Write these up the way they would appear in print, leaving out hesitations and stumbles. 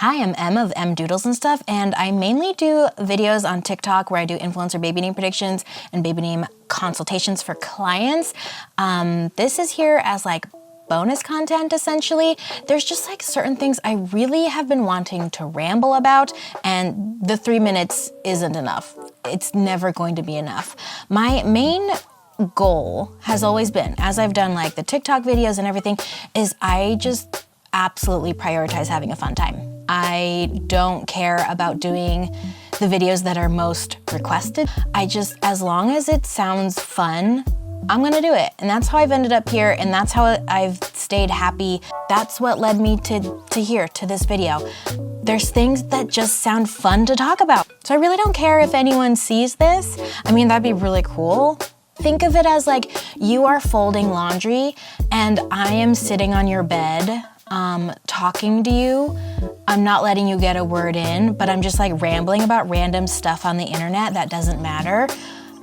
Hi, I'm Em of M Doodles and stuff, and I mainly do videos on TikTok where I do influencer baby name predictions and baby name consultations for clients. This is here as like bonus content, essentially. There's just like certain things I really have been wanting to ramble about, and the 3 minutes isn't enough. It's never going to be enough. My main goal has always been, as I've done like the TikTok videos and everything, is I just absolutely prioritize having a fun time. I don't care about doing the videos that are most requested. As long as it sounds fun, I'm gonna do it. And that's how I've ended up here, and that's how I've stayed happy. That's what led me to this video. There's things that just sound fun to talk about. So I really don't care if anyone sees this. I mean, that'd be really cool. Think of it as like you are folding laundry and I am sitting on your bed talking to you. I'm not letting you get a word in, but I'm just like rambling about random stuff on the internet that doesn't matter.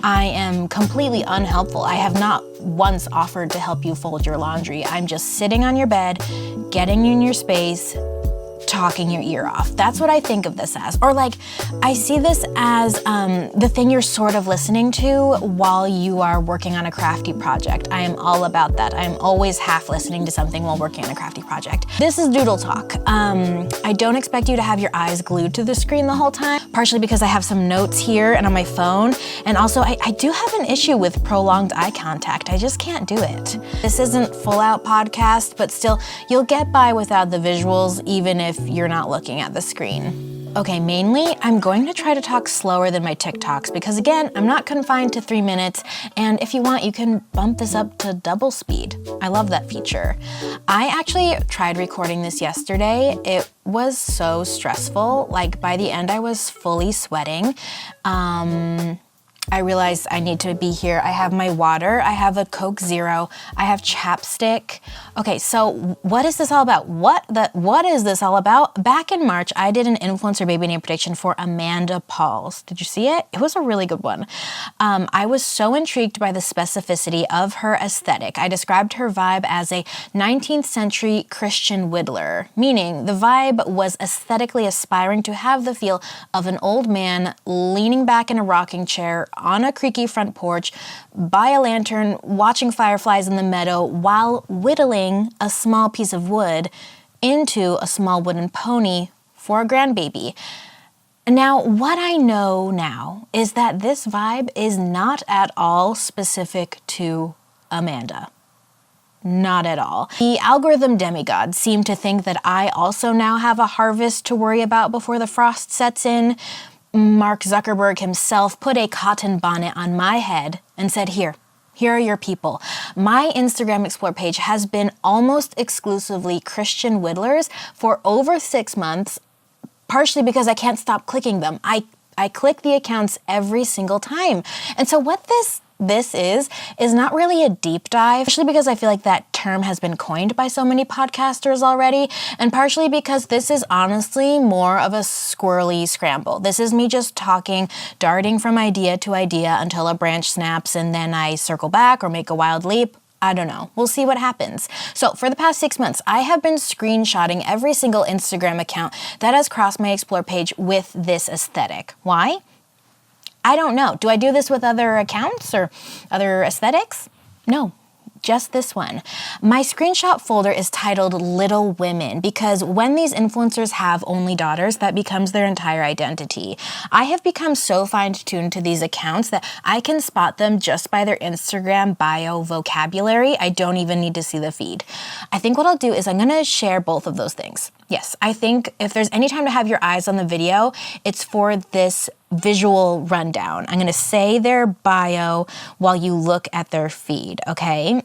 I am completely unhelpful. I have not once offered to help you fold your laundry. I'm just sitting on your bed, getting you in your space, talking your ear off. That's what I think of this as. Or like, I see this as the thing you're sort of listening to while you are working on a crafty project. I am all about that. I'm always half listening to something while working on a crafty project. This is Doodle Talk. I don't expect you to have your eyes glued to the screen the whole time, partially because I have some notes here and on my phone. And also I do have an issue with prolonged eye contact. I just can't do it. This isn't full out podcast, but still you'll get by without the visuals, even if you're not looking at the screen. Okay, mainly, I'm going to try to talk slower than my TikToks because again, I'm not confined to 3 minutes, and if you want, you can bump this up to double speed. I love that feature. I actually tried recording this yesterday. It was so stressful. Like by the end, I was fully sweating. I realized I need to be here. I have my water, I have a Coke Zero, I have chapstick. Okay, so what is this all about? What is this all about? Back in March, I did an influencer baby name prediction for Amanda Pauls. Did you see it? It was a really good one. I was so intrigued by the specificity of her aesthetic. I described her vibe as a 19th century Christian whittler, meaning the vibe was aesthetically aspiring to have the feel of an old man leaning back in a rocking chair on a creaky front porch, by a lantern, watching fireflies in the meadow while whittling a small piece of wood into a small wooden pony for a grandbaby. Now, what I know now is that this vibe is not at all specific to Amanda. Not at all. The algorithm demigods seem to think that I also now have a harvest to worry about before the frost sets in. Mark Zuckerberg himself put a cotton bonnet on my head and said, here are your people. My Instagram Explore page has been almost exclusively Christian whittlers for over 6 months, partially because I can't stop clicking them. I click the accounts every single time. And so what this is not really a deep dive, especially because I feel like that term has been coined by so many podcasters already, and partially because this is honestly more of a squirrely scramble. This is me just talking, darting from idea to idea until a branch snaps and then I circle back or make a wild leap. I don't know. We'll see what happens. So for the past 6 months, I have been screenshotting every single Instagram account that has crossed my Explore page with this aesthetic. Why? I don't know. Do I do this with other accounts or other aesthetics? No, just this one. My screenshot folder is titled Little Women because when these influencers have only daughters, that becomes their entire identity. I have become so fine-tuned to these accounts that I can spot them just by their Instagram bio vocabulary. I don't even need to see the feed. I think what I'll do is I'm going to share both of those things. Yes, I think if there's any time to have your eyes on the video, it's for this visual rundown. I'm going to say their bio while you look at their feed, okay?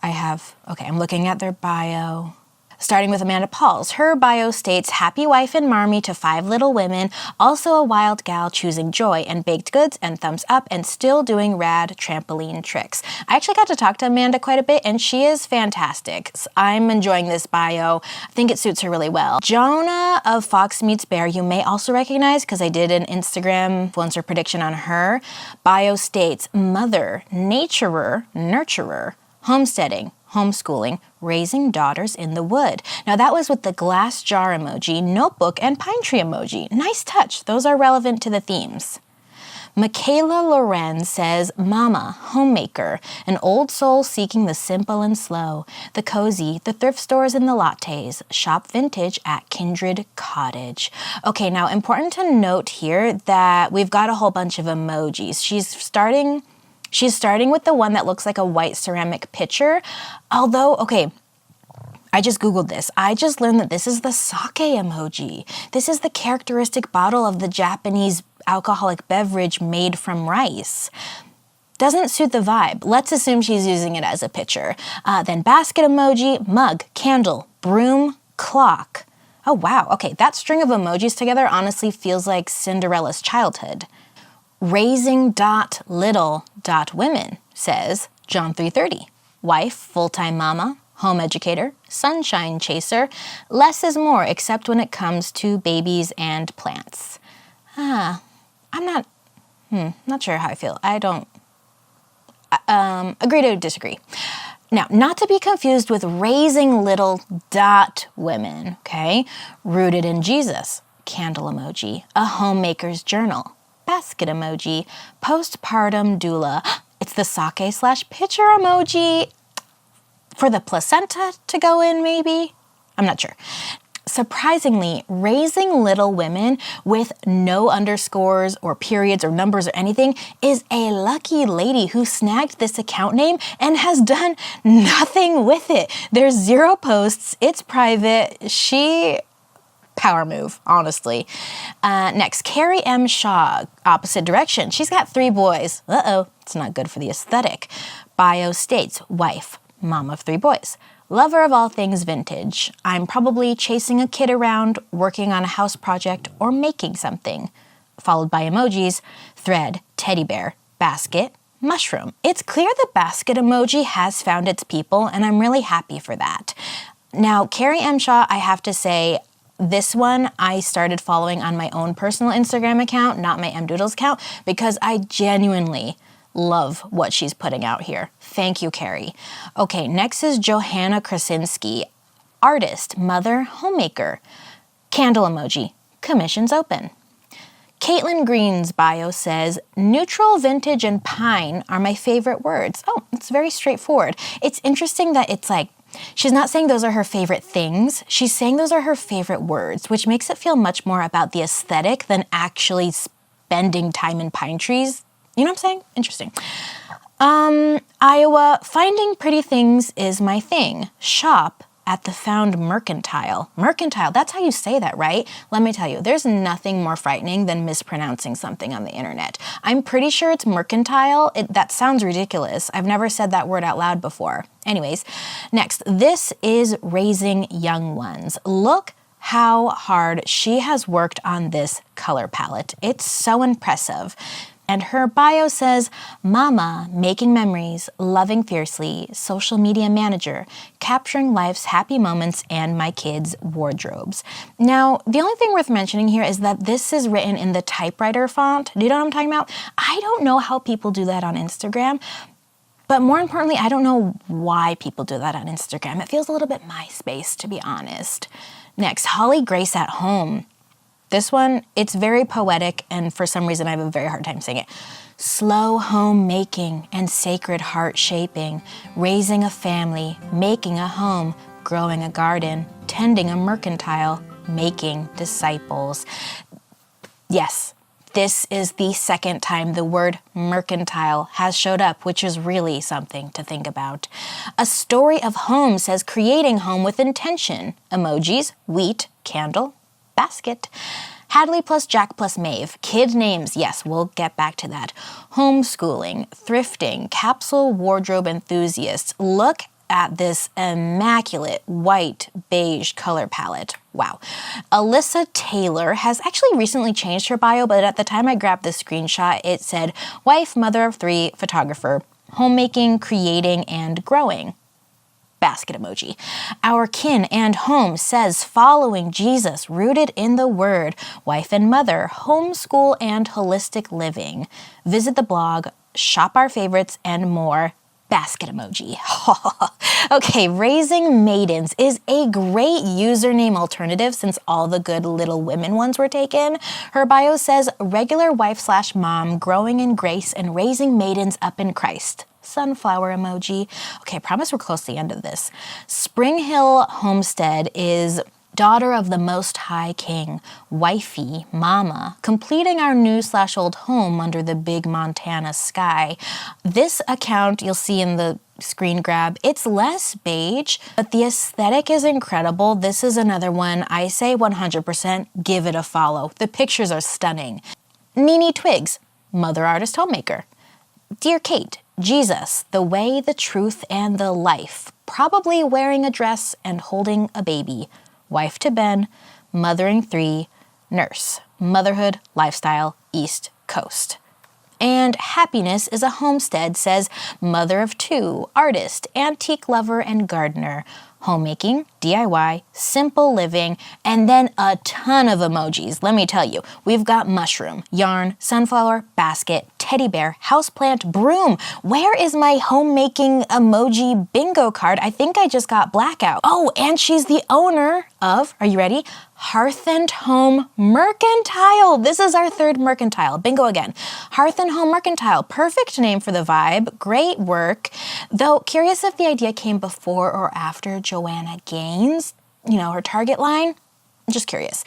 I'm looking at their bio. Starting with Amanda Pauls. Her bio states, happy wife and marmy to 5 little women, also a wild gal choosing joy and baked goods and thumbs up and still doing rad trampoline tricks. I actually got to talk to Amanda quite a bit and she is fantastic. I'm enjoying this bio. I think it suits her really well. Jonah of Fox Meets Bear, you may also recognize because I did an Instagram influencer prediction on her. Bio states, mother, naturer, nurturer, homesteading, homeschooling, raising daughters in the wood. Now that was with the glass jar emoji, notebook, and pine tree emoji. Nice touch. Those are relevant to the themes. Michaela Loren says, Mama, homemaker, an old soul seeking the simple and slow, the cozy, the thrift stores and the lattes, shop vintage at Kindred Cottage. Okay, now important to note here that we've got a whole bunch of emojis. She's starting with the one that looks like a white ceramic pitcher, although, okay, I just Googled this. I just learned that this is the sake emoji. This is the characteristic bottle of the Japanese alcoholic beverage made from rice. Doesn't suit the vibe. Let's assume she's using it as a pitcher. Then basket emoji, mug, candle, broom, clock. Oh wow, okay, that string of emojis together honestly feels like Cinderella's childhood. Raising.little.women says, John 3:30, wife, full-time mama, home educator, sunshine chaser, less is more except when it comes to babies and plants. I'm not sure how I feel. I don't agree to disagree. Now, not to be confused with raising little dot women, okay? Rooted in Jesus, candle emoji, a homemaker's journal, basket emoji, postpartum doula. It's the sake/pitcher emoji for the placenta to go in, maybe? I'm not sure. Surprisingly, raising little women with no underscores or periods or numbers or anything is a lucky lady who snagged this account name and has done nothing with it. There's 0 posts. It's private. Power move, honestly. Next, Carrie M. Shaw, opposite direction. She's got 3 boys. Uh-oh, it's not good for the aesthetic. Bio states, wife, mom of 3 boys. Lover of all things vintage. I'm probably chasing a kid around, working on a house project, or making something. Followed by emojis, thread, teddy bear, basket, mushroom. It's clear the basket emoji has found its people, and I'm really happy for that. Now, Carrie M. Shaw, I have to say, this one I started following on my own personal Instagram account, not my mdoodles account, because I genuinely love what she's putting out here. Thank you, Carrie. Okay, next is Johanna Krasinski, artist, mother, homemaker. Candle emoji, commissions open. Caitlin Green's bio says, neutral, vintage, and pine are my favorite words. Oh, it's very straightforward. It's interesting that it's like, she's not saying those are her favorite things. She's saying those are her favorite words, which makes it feel much more about the aesthetic than actually spending time in pine trees. You know what I'm saying? Interesting. Iowa, finding pretty things is my thing. Shop at the Found Mercantile. Mercantile, that's how you say that, right? Let me tell you, there's nothing more frightening than mispronouncing something on the internet. I'm pretty sure it's mercantile. That sounds ridiculous. I've never said that word out loud before. Anyways, next, this is Raising Young Ones. Look how hard she has worked on this color palette. It's so impressive. And her bio says, Mama, making memories, loving fiercely, social media manager, capturing life's happy moments and my kids' wardrobes. Now, the only thing worth mentioning here is that this is written in the typewriter font. Do you know what I'm talking about? I don't know how people do that on Instagram, but more importantly, I don't know why people do that on Instagram. It feels a little bit MySpace, to be honest. Next, Holly Grace at Home. This one, it's very poetic, and for some reason I have a very hard time saying it. Slow homemaking and sacred heart shaping, raising a family, making a home, growing a garden, tending a mercantile, making disciples. Yes, this is the second time the word mercantile has showed up, which is really something to think about. A Story of Home says creating home with intention. Emojis, wheat, candle, basket. Hadley plus Jack plus Maeve. Kid names, yes, we'll get back to that. Homeschooling, thrifting, capsule wardrobe enthusiasts. Look at this immaculate white beige color palette. Wow. Alyssa Taylor has actually recently changed her bio, but at the time I grabbed the screenshot, it said wife, mother of 3, photographer, homemaking, creating, and growing. Basket emoji. Our kin and home says following Jesus, rooted in the word, wife and mother, homeschool and holistic living. Visit the blog, shop our favorites and more. basket emoji. Okay, raising maidens is a great username alternative since all the good Little Women ones were taken. Her bio says, regular wife/mom, growing in grace and raising maidens up in Christ. Sunflower emoji. Okay, I promise we're close to the end of this. Spring Hill Homestead is daughter of the Most High King, wifey, mama, completing our new/old home under the big Montana sky. This account you'll see in the screen grab, it's less beige, but the aesthetic is incredible. This is another one I say 100% give it a follow. The pictures are stunning. Nene Twigs, mother artist homemaker. Dear Kate, Jesus, the way, the truth, and the life. Probably wearing a dress and holding a baby. Wife to Ben, mothering 3, nurse, motherhood, lifestyle, East Coast. And happiness is a homestead, says mother of 2, artist, antique lover, and gardener. Homemaking, DIY, simple living, and then a ton of emojis. Let me tell you, we've got mushroom, yarn, sunflower, basket, teddy bear, houseplant, broom. Where is my homemaking emoji bingo card? I think I just got blackout. Oh, and she's the owner of, are you ready? Hearth and Home Mercantile. This is our 3rd mercantile. Bingo again. Hearth and Home Mercantile. Perfect name for the vibe. Great work. Though curious if the idea came before or after Joanna Gaines, her target line. Just curious.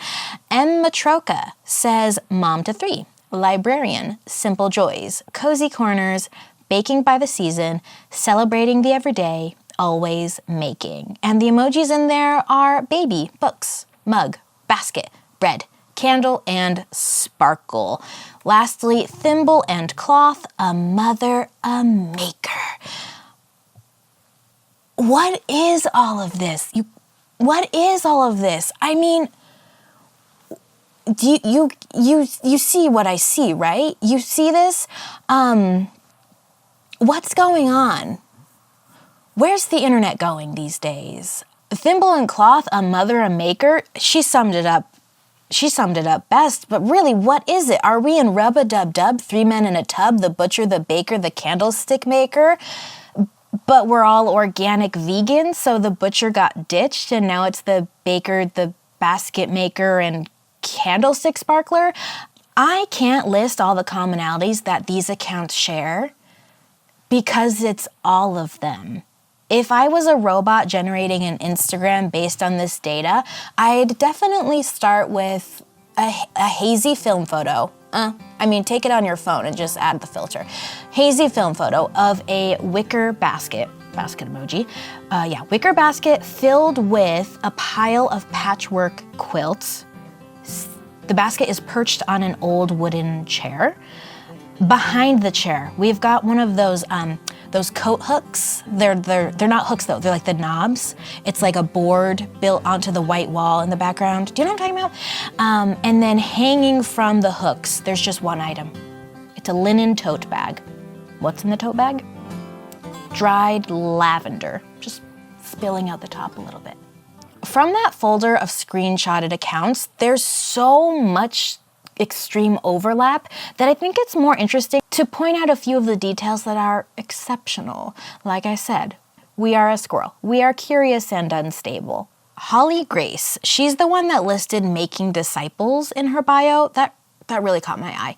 M. Matroka says mom to 3. Librarian, simple joys, cozy corners, baking by the season, celebrating the everyday, always making. And the emojis in there are baby, books, mug, basket, bread, candle, and sparkle. Lastly, thimble and cloth, a mother, a maker. What is all of this? What is all of this? I mean, do you see what I see, right? You see this? What's going on? Where's the internet going these days? Thimble and cloth, a mother, a maker. She summed it up best, but really, what is it? Are we in Rub-a-Dub-Dub, 3 men in a tub, the butcher, the baker, the candlestick maker? But we're all organic vegans, so the butcher got ditched, and now it's the baker, the basket maker, and candlestick sparkler. I can't list all the commonalities that these accounts share because it's all of them. If I was a robot generating an Instagram based on this data, I'd definitely start with a hazy film photo. Take it on your phone and just add the filter. Hazy film photo of a wicker basket emoji. Wicker basket filled with a pile of patchwork quilts. The basket is perched on an old wooden chair. Behind the chair, we've got one of those coat hooks. They're not hooks though, they're like the knobs. It's like a board built onto the white wall in the background. Do you know what I'm talking about? And then hanging from the hooks, there's just one item. It's a linen tote bag. What's in the tote bag? Dried lavender, just spilling out the top a little bit. From that folder of screenshotted accounts, there's so much extreme overlap that I think it's more interesting to point out a few of the details that are exceptional. Like I said, we are a squirrel. We are curious and unstable. Holly Grace, she's the one that listed making disciples in her bio. That really caught my eye.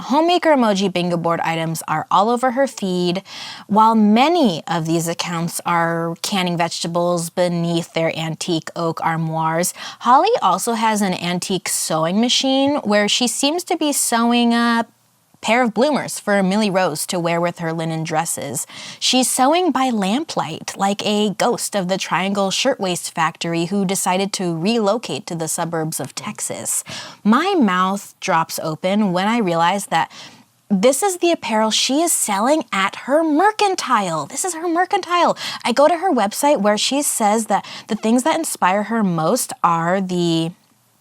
Homemaker emoji bingo board items are all over her feed. While many of these accounts are canning vegetables beneath their antique oak armoires, Holly also has an antique sewing machine where she seems to be sewing a pair of bloomers for Millie Rose to wear with her linen dresses. She's sewing by lamplight, like a ghost of the Triangle Shirtwaist Factory who decided to relocate to the suburbs of Texas. My mouth drops open when I realize that this is the apparel she is selling at her mercantile. This is her mercantile. I go to her website where she says that the things that inspire her most are the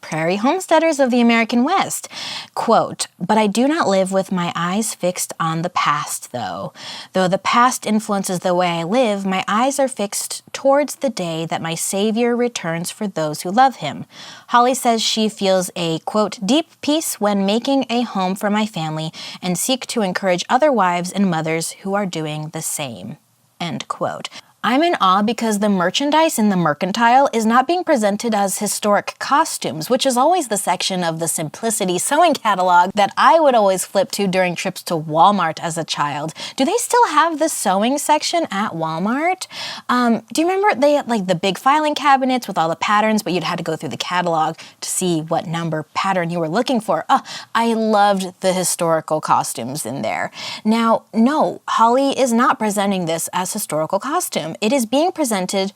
prairie homesteaders of the American West. Quote, "But I do not live with my eyes fixed on the past, though. Though the past influences the way I live, my eyes are fixed towards the day that my Savior returns for those who love him." Holly says she feels a, quote, "deep peace when making a home for my family and seek to encourage other wives and mothers who are doing the same," end quote. I'm in awe because the merchandise in the mercantile is not being presented as historic costumes, which is always the section of the Simplicity sewing catalog that I would always flip to during trips to Walmart as a child. Do they still have the sewing section at Walmart? Do you remember they had like the big filing cabinets with all the patterns, but you'd had to go through the catalog to see what number pattern you were looking for? Oh, I loved the historical costumes in there. Now, no, Holly is not presenting this as historical costume. It is being presented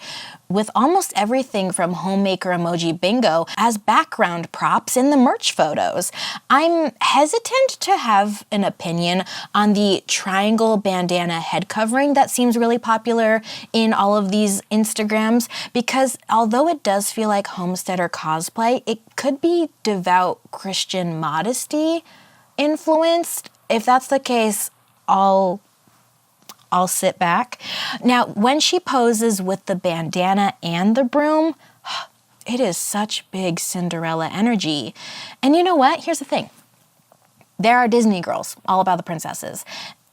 with almost everything from Homemaker emoji bingo as background props in the merch photos. I'm hesitant to have an opinion on the triangle bandana head covering that seems really popular in all of these Instagrams, because although it does feel like homesteader cosplay, it could be devout Christian modesty influenced. If that's the case, I'll sit back. Now, when she poses with the bandana and the broom, it is such big Cinderella energy. And you know what? Here's the thing. There are Disney girls, all about the princesses.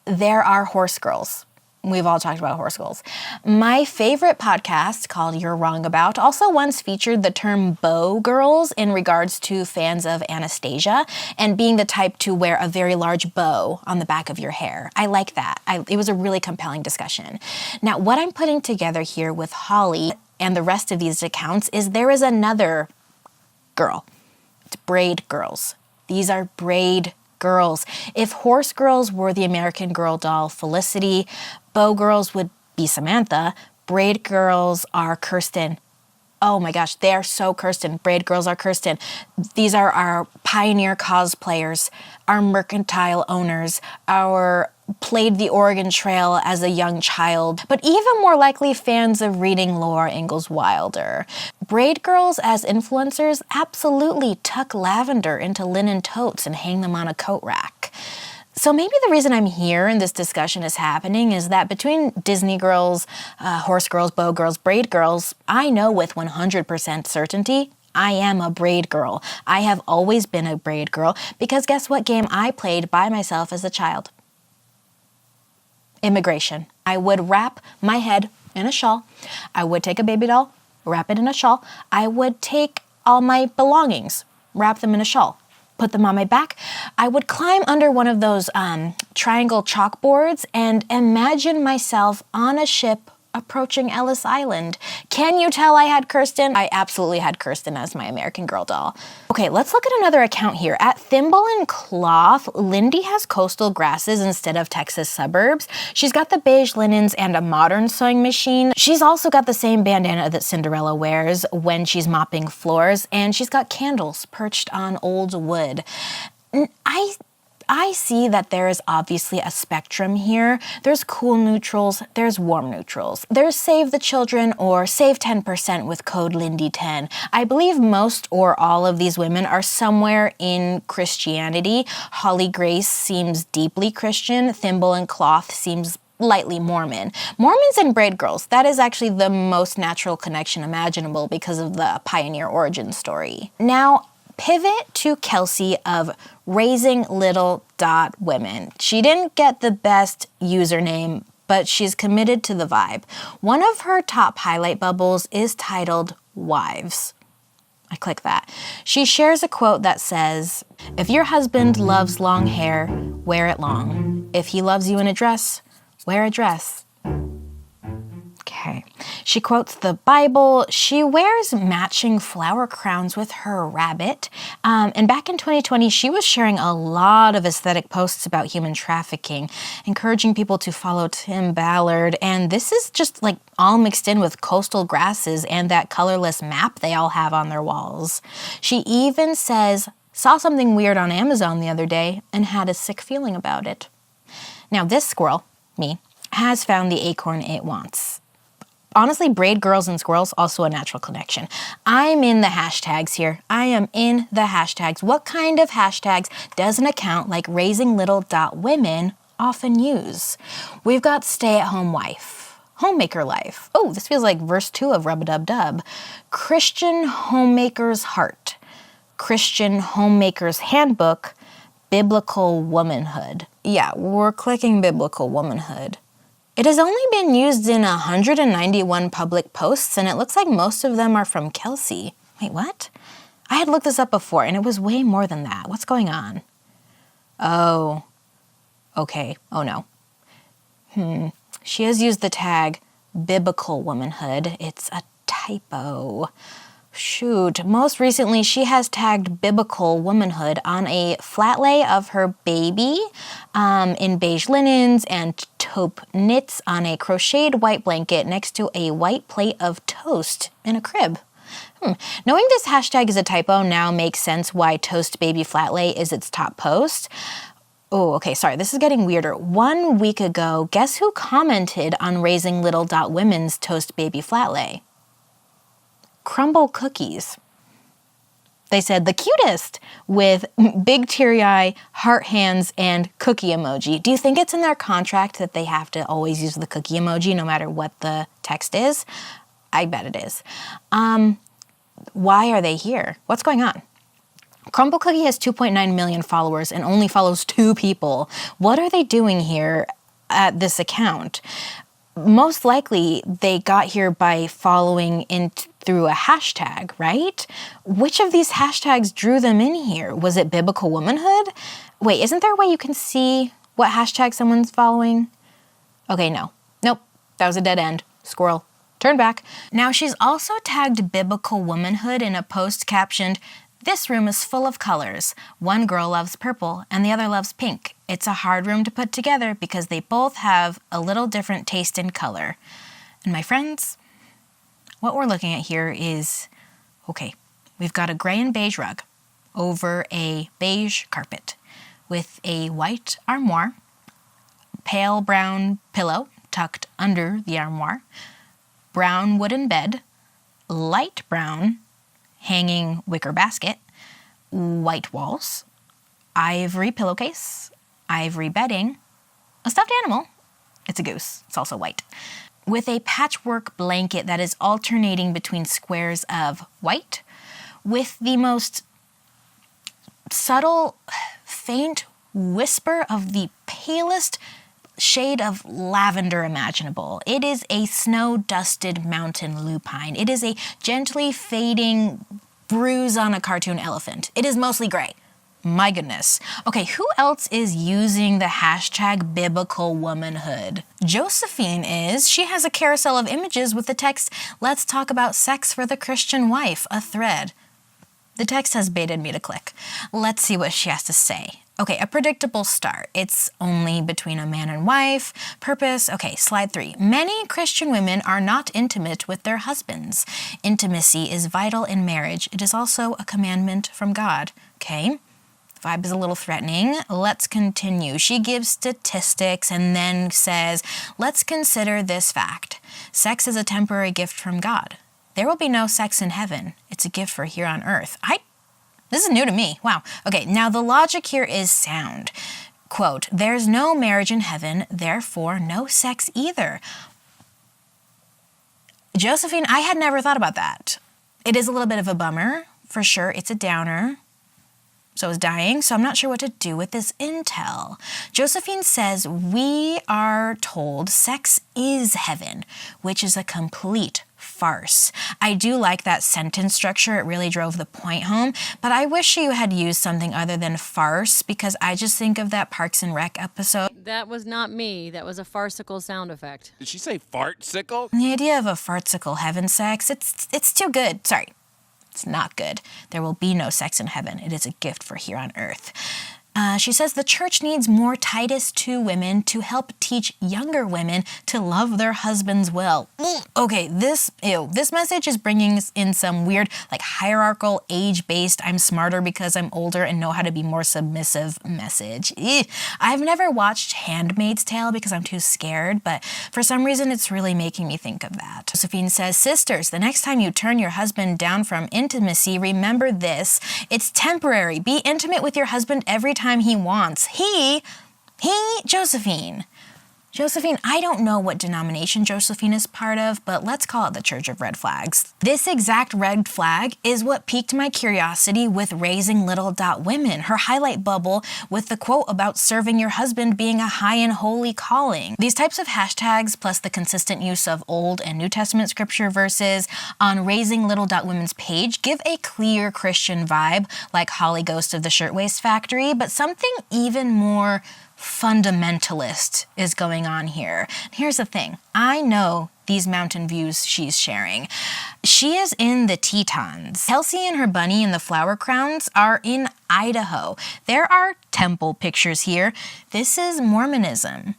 There are horse girls. We've all talked about horse girls. My favorite podcast, called You're Wrong About, also once featured the term bow girls in regards to fans of Anastasia and being the type to wear a very large bow on the back of your hair. I like that. It was a really compelling discussion. Now, what I'm putting together here with Holly and the rest of these accounts is there is another girl. It's Braid girls. These are Braid girls. If horse girls were the American Girl doll Felicity, bow girls would be Samantha, braid girls are Kirsten. Oh my gosh, they are so Kirsten. Braid girls are Kirsten. These are our pioneer cosplayers, our mercantile owners, our played the Oregon Trail as a young child, but even more likely fans of reading Laura Ingalls Wilder. Braid girls as influencers absolutely tuck lavender into linen totes and hang them on a coat rack. So maybe the reason I'm here and this discussion is happening is that between Disney girls, horse girls, bow girls, braid girls, I know with 100% certainty I am a braid girl. I have always been a braid girl because guess what game I played by myself as a child? Immigration. I would wrap my head in a shawl. I would take a baby doll, wrap it in a shawl. I would take all my belongings, wrap them in a shawl, put them on my back. I would climb under one of those triangle chalkboards and imagine myself on a ship approaching Ellis Island. Can you tell I had Kirsten? I absolutely had Kirsten as my American Girl doll. Okay, let's look at another account here. At Thimble and Cloth, Lindy has coastal grasses instead of Texas suburbs. She's got the beige linens and a modern sewing machine. She's also got the same bandana that Cinderella wears when she's mopping floors, and she's got candles perched on old wood. I see that there is obviously a spectrum here. There's cool neutrals, there's warm neutrals. There's Save the Children or Save 10% with code Lindy10. I believe most or all of these women are somewhere in Christianity. Holly Grace seems deeply Christian. Thimble and Cloth seems lightly Mormon. Mormons and braid girls, that is actually the most natural connection imaginable because of the pioneer origin story. Now, pivot to Kelsey of Raising Little Women. She didn't get the best username, but she's committed to the vibe. One of her top highlight bubbles is titled Wives. I click that. She shares a quote that says, "If your husband loves long hair, wear it long. If he loves you in a dress, wear a dress." Okay. She quotes the Bible. She wears matching flower crowns with her rabbit. And back in 2020, she was sharing a lot of aesthetic posts about human trafficking, encouraging people to follow Tim Ballard. And this is just like all mixed in with coastal grasses and that colorless map they all have on their walls. She even says, "Saw something weird on Amazon the other day and had a sick feeling about it." Now this squirrel, me, has found the acorn it wants. honestly, braid girls and squirrels, also a natural connection. I'm in the hashtags here. I am in the hashtags. What kind of hashtags does an account like raisingLittle.women often use? We've got stay-at-home wife, homemaker life. Oh, this feels like verse 2 of Rub-a-Dub-Dub. Christian homemaker's heart, Christian homemaker's handbook, biblical womanhood. Yeah, we're clicking biblical womanhood. It has only been used in 191 public posts, and it looks like most of them are from Kelsey. Wait, what? I had looked this up before, and it was way more than that. What's going on? Oh, okay. Oh, no. She has used the tag biblical womanhood. It's a typo. Shoot. Most recently, she has tagged biblical womanhood on a flat lay of her baby in beige linens and taupe knits on a crocheted white blanket next to a white plate of toast in a crib. Knowing this hashtag is a typo now makes sense why Toast Baby Flat Lay is its top post. Oh, okay, sorry, this is getting weirder. 1 week ago, guess who commented on raisingLittle.women's Toast Baby Flat Lay? Crumble cookies. They said the cutest with big teary eye, heart hands, and cookie emoji. Do you think it's in their contract that they have to always use the cookie emoji no matter what the text is? I bet it is. Why are they here? What's going on? Crumble Cookie has 2.9 million followers and only follows 2 people. What are they doing here at this account? Most likely they got here by following in through a hashtag, right? Which of these hashtags drew them in here? Was it biblical womanhood? Wait, isn't there a way you can see what hashtag someone's following? Okay, no. Nope, that was a dead end. Squirrel. Turn back. Now she's also tagged biblical womanhood in a post captioned, "This room is full of colors. One girl loves purple and the other loves pink. It's a hard room to put together because they both have a little different taste in color." And my friends, what we're looking at here is, okay, we've got a gray and beige rug over a beige carpet with a white armoire, pale brown pillow tucked under the armoire, brown wooden bed, light brown hanging wicker basket, white walls, ivory pillowcase, ivory bedding, a stuffed animal. It's a goose. It's also white. With a patchwork blanket that is alternating between squares of white with the most subtle, faint whisper of the palest shade of lavender imaginable. It is a snow-dusted mountain lupine. It is a gently fading bruise on a cartoon elephant. It is mostly gray. My goodness. Okay, who else is using the hashtag biblical womanhood? Josephine is. She has a carousel of images with the text, "Let's talk about sex for the Christian wife," a thread. The text has baited me to click. Let's see what she has to say. Okay, a predictable start. It's only between a man and wife. Purpose. Okay, slide 3. Many Christian women are not intimate with their husbands. Intimacy is vital in marriage. It is also a commandment from God. Okay. Vibe is a little threatening. Let's continue. She gives statistics and then says, "Let's consider this fact. Sex is a temporary gift from God. There will be no sex in heaven. It's a gift for here on earth." This is new to me. Wow. Okay, now the logic here is sound. Quote, "There's no marriage in heaven, therefore no sex either." Josephine, I had never thought about that. It is a little bit of a bummer. For sure, it's a downer. So is dying, so I'm not sure what to do with this intel. Josephine says we are told sex is heaven, which is a complete farce. I do like that sentence structure. It really drove the point home, but I wish you had used something other than farce because I just think of that Parks and Rec episode. That was not me. That was a farcical sound effect. Did she say fartsicle? The idea of a farcical heaven sex, it's too good. Sorry. It's not good. There will be no sex in heaven. It is a gift for here on earth. She says the church needs more Titus 2 women to help teach younger women to love their husbands well. Okay, this message is bringing in some weird, like, hierarchical, age-based, I'm smarter because I'm older and know how to be more submissive message. I've never watched Handmaid's Tale because I'm too scared, but for some reason it's really making me think of that. Josephine says, sisters, the next time you turn your husband down from intimacy, remember this. It's temporary. Be intimate with your husband every time he wants. Josephine, I don't know what denomination Josephine is part of, but let's call it the Church of Red Flags. This exact red flag is what piqued my curiosity with raising little women, her highlight bubble with the quote about serving your husband being a high and holy calling. These types of hashtags, plus the consistent use of Old and New Testament scripture verses on raising little women's page give a clear Christian vibe, like Holly Ghost of the Shirtwaist Factory, but something even more fundamentalist is going on here. Here's the thing. I know these mountain views she's sharing. She is in the Tetons. Kelsey and her bunny in the flower crowns are in Idaho. There are temple pictures here. This is Mormonism.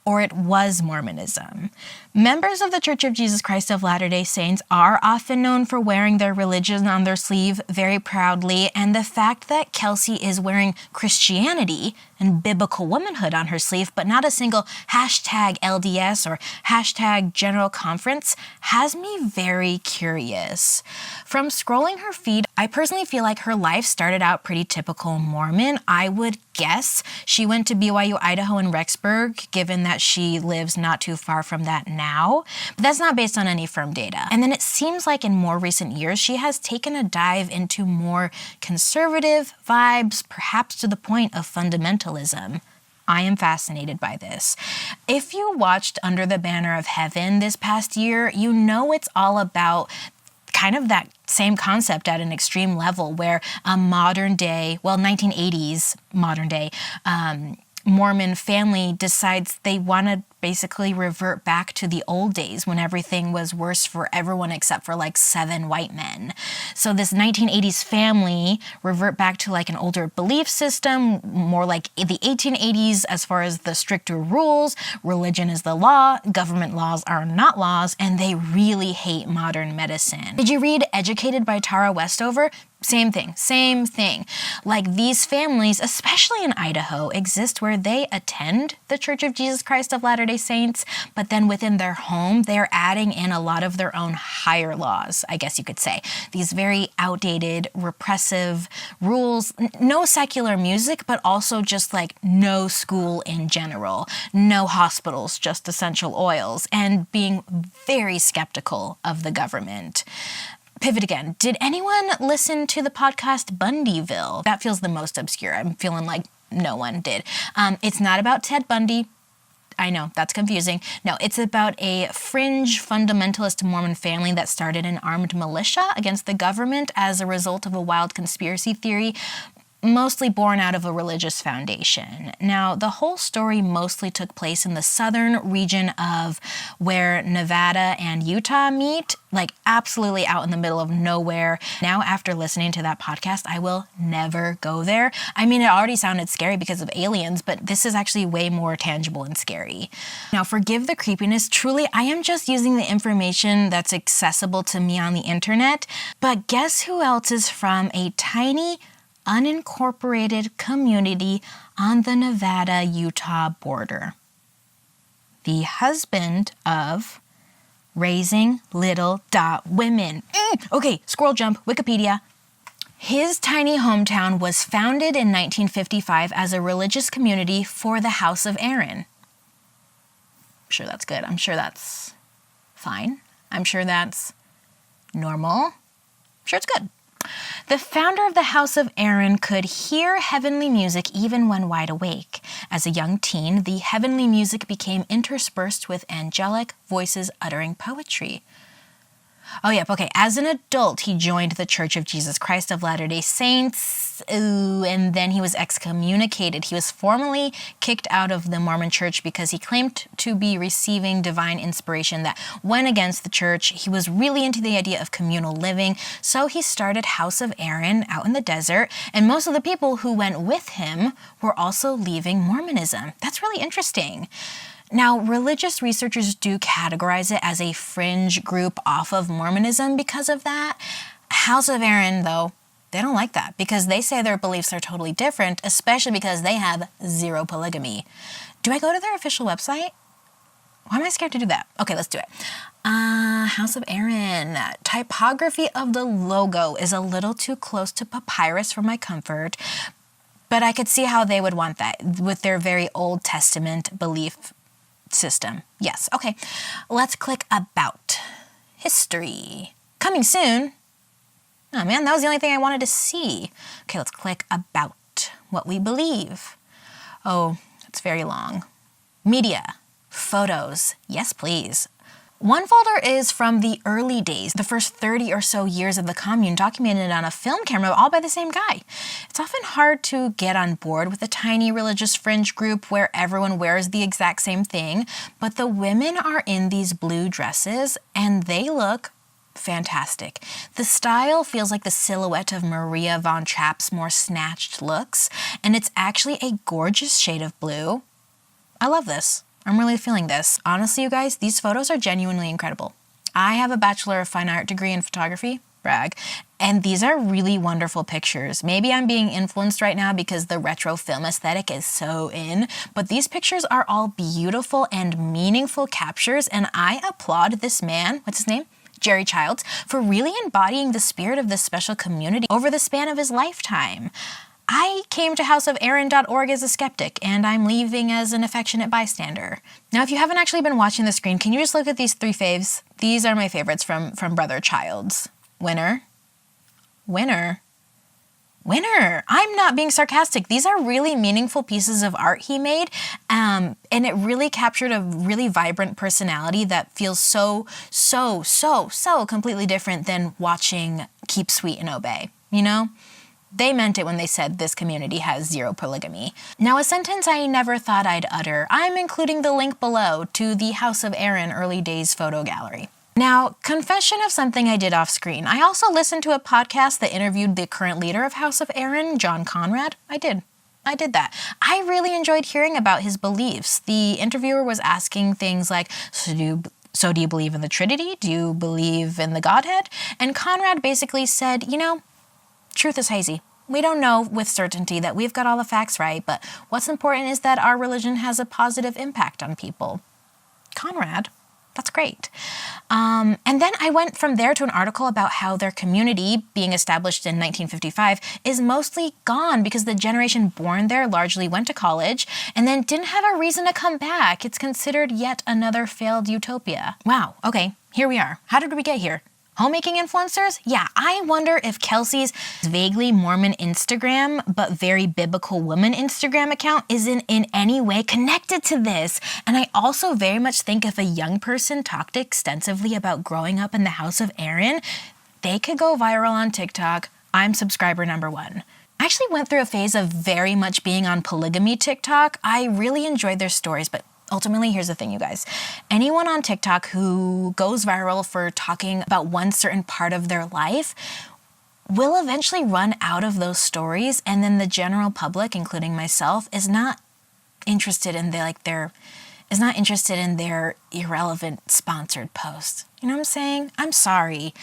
Or it was Mormonism. Members of the Church of Jesus Christ of Latter-day Saints are often known for wearing their religion on their sleeve very proudly, and the fact that Kelsey is wearing Christianity and biblical womanhood on her sleeve, but not a single hashtag LDS or hashtag General Conference, has me very curious. From scrolling her feed, I personally feel like her life started out pretty typical Mormon. I would guess she went to BYU Idaho in Rexburg, given that she lives not too far from that now. But that's not based on any firm data. And then it seems like in more recent years, she has taken a dive into more conservative vibes, perhaps to the point of fundamentalism. I am fascinated by this. If you watched Under the Banner of Heaven this past year, you know it's all about kind of that same concept at an extreme level where a modern day, 1980s modern day, Mormon family decides they want to basically revert back to the old days when everything was worse for everyone except for like 7 white men. So this 1980s family revert back to like an older belief system, more like the 1880s as far as the stricter rules. Religion is the law, government laws are not laws, and they really hate modern medicine. Did you read Educated by Tara Westover? Same thing. Like, these families, especially in Idaho, exist where they attend the Church of Jesus Christ of Latter-day Saints, but then within their home, they're adding in a lot of their own higher laws, I guess you could say. These very outdated, repressive rules, no secular music, but also just like no school in general, no hospitals, just essential oils, and being very skeptical of the government. Pivot again. Did anyone listen to the podcast Bundyville? That feels the most obscure. I'm feeling like no one did. It's not about Ted Bundy. I know, that's confusing. No, it's about a fringe fundamentalist Mormon family that started an armed militia against the government as a result of a wild conspiracy theory, mostly born out of a religious foundation. Now, the whole story mostly took place in the southern region of where Nevada and Utah meet, like absolutely out in the middle of nowhere. Now, after listening to that podcast, I will never go there. I mean, it already sounded scary because of aliens, but this is actually way more tangible and scary. Now, forgive the creepiness. Truly, I am just using the information that's accessible to me on the internet. But guess who else is from a tiny, unincorporated community on the Nevada-Utah border? The husband of Raising Little Women. Okay, squirrel jump, Wikipedia. His tiny hometown was founded in 1955 as a religious community for the House of Aaron. I'm sure that's good. I'm sure that's fine. I'm sure that's normal. I'm sure it's good. The founder of the House of Aaron could hear heavenly music even when wide awake. As a young teen, the heavenly music became interspersed with angelic voices uttering poetry. Oh, yep. Okay. As an adult, he joined the Church of Jesus Christ of Latter-day Saints. Ooh, and then he was excommunicated. He was formally kicked out of the Mormon Church because he claimed to be receiving divine inspiration that went against the church. He was really into the idea of communal living. So he started House of Aaron out in the desert. And most of the people who went with him were also leaving Mormonism. That's really interesting. Now, religious researchers do categorize it as a fringe group off of Mormonism because of that. House of Aaron, though, they don't like that because they say their beliefs are totally different, especially because they have zero polygamy. Do I go to their official website? Why am I scared to do that? Okay, let's do it. House of Aaron. Typography of the logo is a little too close to papyrus for my comfort, but I could see how they would want that with their very Old Testament belief system. Yes, okay. Let's click About. History. Coming soon. Oh man, that was the only thing I wanted to see. Okay, let's click About. What we believe. Oh, it's very long. Media. Photos. Yes, please. One folder is from the early days, the first 30 or so years of the commune, documented on a film camera, all by the same guy. It's often hard to get on board with a tiny religious fringe group where everyone wears the exact same thing, but the women are in these blue dresses and they look fantastic. The style feels like the silhouette of Maria von Trapp's more snatched looks, and it's actually a gorgeous shade of blue. I love this. I'm really feeling this. Honestly, you guys, these photos are genuinely incredible. I have a Bachelor of Fine Art degree in photography, brag, and these are really wonderful pictures. Maybe I'm being influenced right now because the retro film aesthetic is so in, but these pictures are all beautiful and meaningful captures, and I applaud this man, what's his name? Jerry Childs, for really embodying the spirit of this special community over the span of his lifetime. I came to houseofaaron.org as a skeptic, and I'm leaving as an affectionate bystander. Now, if you haven't actually been watching the screen, can you just look at these 3 faves? These are my favorites from Brother Childs. Winner. Winner. Winner. I'm not being sarcastic. These are really meaningful pieces of art he made, and it really captured a really vibrant personality that feels so completely different than watching Keep Sweet and Obey, you know? They meant it when they said this community has zero polygamy. Now, a sentence I never thought I'd utter. I'm including the link below to the House of Aaron early days photo gallery. Now, confession of something I did off screen. I also listened to a podcast that interviewed the current leader of House of Aaron, John Conrad. I did that. I really enjoyed hearing about his beliefs. The interviewer was asking things like, so do you believe in the Trinity? Do you believe in the Godhead? And Conrad basically said, truth is hazy. We don't know with certainty that we've got all the facts right, but what's important is that our religion has a positive impact on people. Conrad, that's great. And then I went from there to an article about how their community, being established in 1955, is mostly gone because the generation born there largely went to college and then didn't have a reason to come back. It's considered yet another failed utopia. Wow, okay, here we are. How did we get here? Homemaking influencers? Yeah, I wonder if Kelsey's vaguely Mormon Instagram, but very biblical woman Instagram account isn't in any way connected to this. And I also very much think if a young person talked extensively about growing up in the House of Aaron, they could go viral on TikTok. I'm subscriber number 1. I actually went through a phase of very much being on polygamy TikTok. I really enjoyed their stories, but ultimately, here's the thing, you guys. Anyone on TikTok who goes viral for talking about one certain part of their life will eventually run out of those stories, and then the general public, including myself, is not interested in their irrelevant sponsored posts. You know what I'm saying? I'm sorry.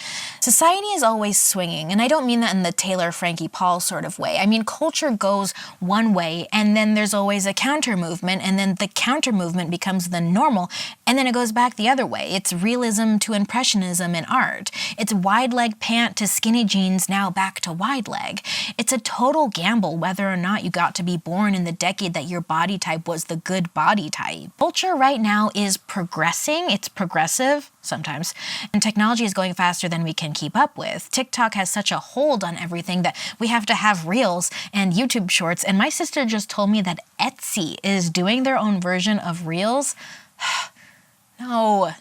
Society is always swinging, and I don't mean that in the Taylor Frankie Paul sort of way. I mean, culture goes one way, and then there's always a counter movement, and then the counter movement becomes the normal, and then it goes back the other way. It's realism to impressionism in art. It's wide leg pant to skinny jeans, now back to wide leg. It's a total gamble whether or not you got to be born in the decade that your body type was the good body type. Culture right now is progressing. It's progressive. Sometimes. And technology is going faster than we can keep up with. TikTok has such a hold on everything that we have to have Reels and YouTube Shorts. And my sister just told me that Etsy is doing their own version of Reels. No.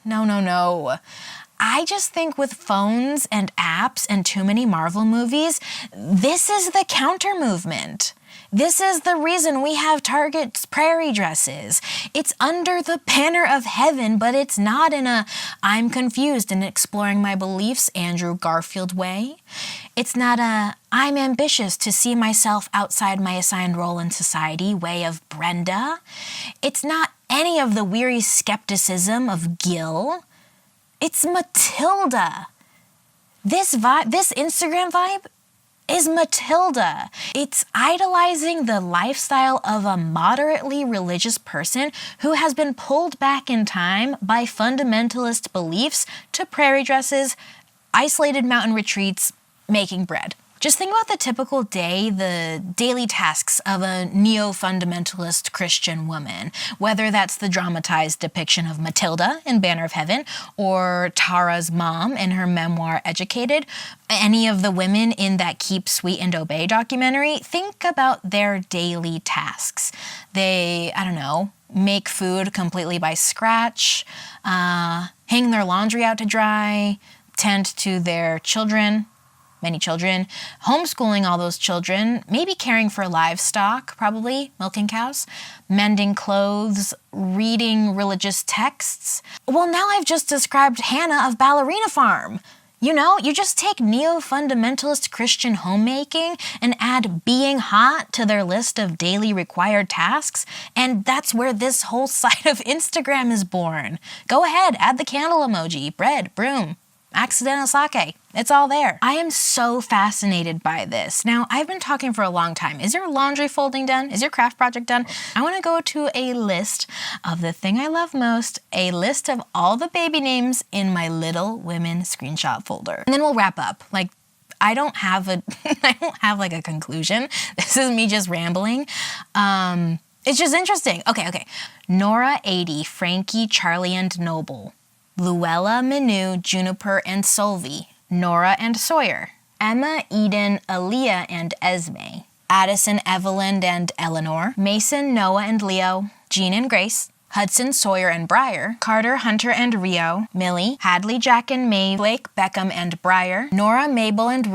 I just think with phones and apps and too many Marvel movies, this is the counter movement. This is the reason we have Target's prairie dresses. It's under the banner of heaven, but it's not in a I'm confused and exploring my beliefs Andrew Garfield way. It's not a I'm ambitious to see myself outside my assigned role in society way of Brenda. It's not any of the weary skepticism of Gil. It's Matilda. This Instagram vibe is Matilda. It's idolizing the lifestyle of a moderately religious person who has been pulled back in time by fundamentalist beliefs to prairie dresses, isolated mountain retreats, making bread. Just think about the typical day, the daily tasks of a neo-fundamentalist Christian woman, whether that's the dramatized depiction of Matilda in Banner of Heaven, or Tara's mom in her memoir Educated, any of the women in that Keep Sweet and Obey documentary. Think about their daily tasks. They, make food completely by scratch, hang their laundry out to dry, tend to their children, many children, homeschooling all those children, maybe caring for livestock, probably milking cows, mending clothes, reading religious texts. Well, now I've just described Hannah of Ballerina Farm. You just take neo-fundamentalist Christian homemaking and add being hot to their list of daily required tasks, and that's where this whole side of Instagram is born. Go ahead, add the candle emoji, bread, broom, accidental sake. It's all there. I am so fascinated by this. Now, I've been talking for a long time. Is your laundry folding done? Is your craft project done? I want to go to a list of the thing I love most, a list of all the baby names in my Little Women screenshot folder. And then we'll wrap up. I don't have a conclusion. This is me just rambling. It's just interesting. Okay. Nora 80, Frankie, Charlie, and Noble. Luella, Manu, Juniper, and Solvi. Nora and Sawyer. Emma, Eden, Aaliyah, and Esme. Addison, Evelyn, and Eleanor. Mason, Noah, and Leo. Jean and Grace. Hudson, Sawyer, and Briar. Carter, Hunter, and Rio. Millie, Hadley, Jack, and Maeve. Blake, Beckham, and Briar. Nora, Mabel, and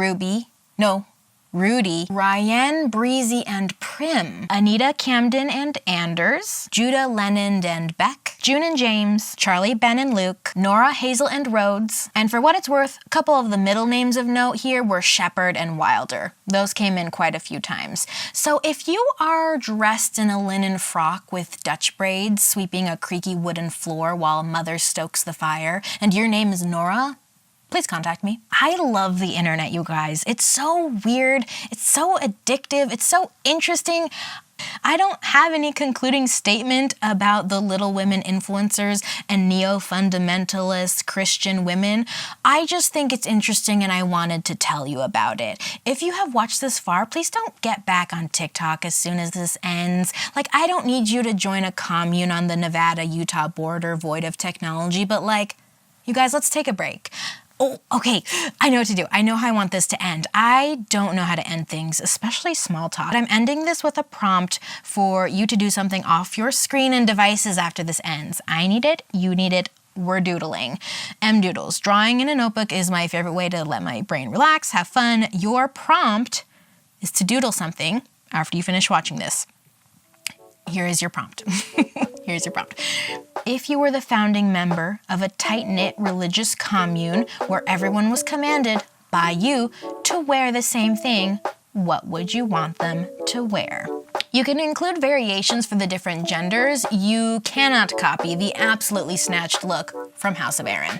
Rudy, Ryan, Breezy, and Prim, Anita, Camden, and Anders, Judah, Lennon, and Beck, June and James, Charlie, Ben, and Luke, Nora, Hazel, and Rhodes, and for what it's worth, a couple of the middle names of note here were Shepherd and Wilder. Those came in quite a few times. So if you are dressed in a linen frock with Dutch braids, sweeping a creaky wooden floor while Mother stokes the fire, and your name is Nora, please contact me. I love the internet, you guys. It's so weird. It's so addictive. It's so interesting. I don't have any concluding statement about the Little Women influencers and neo-fundamentalist Christian women. I just think it's interesting and I wanted to tell you about it. If you have watched this far, please don't get back on TikTok as soon as this ends. I don't need you to join a commune on the Nevada-Utah border void of technology, but you guys, let's take a break. Oh, okay, I know what to do. I know how I want this to end. I don't know how to end things, especially small talk. I'm ending this with a prompt for you to do something off your screen and devices after this ends. I need it, you need it, we're doodling. Doodles. Drawing in a notebook is my favorite way to let my brain relax, have fun. Your prompt is to doodle something after you finish watching this. Here is your prompt. Here's your prompt. If you were the founding member of a tight-knit religious commune where everyone was commanded by you to wear the same thing, what would you want them to wear? You can include variations for the different genders. You cannot copy the absolutely snatched look from House of Aaron.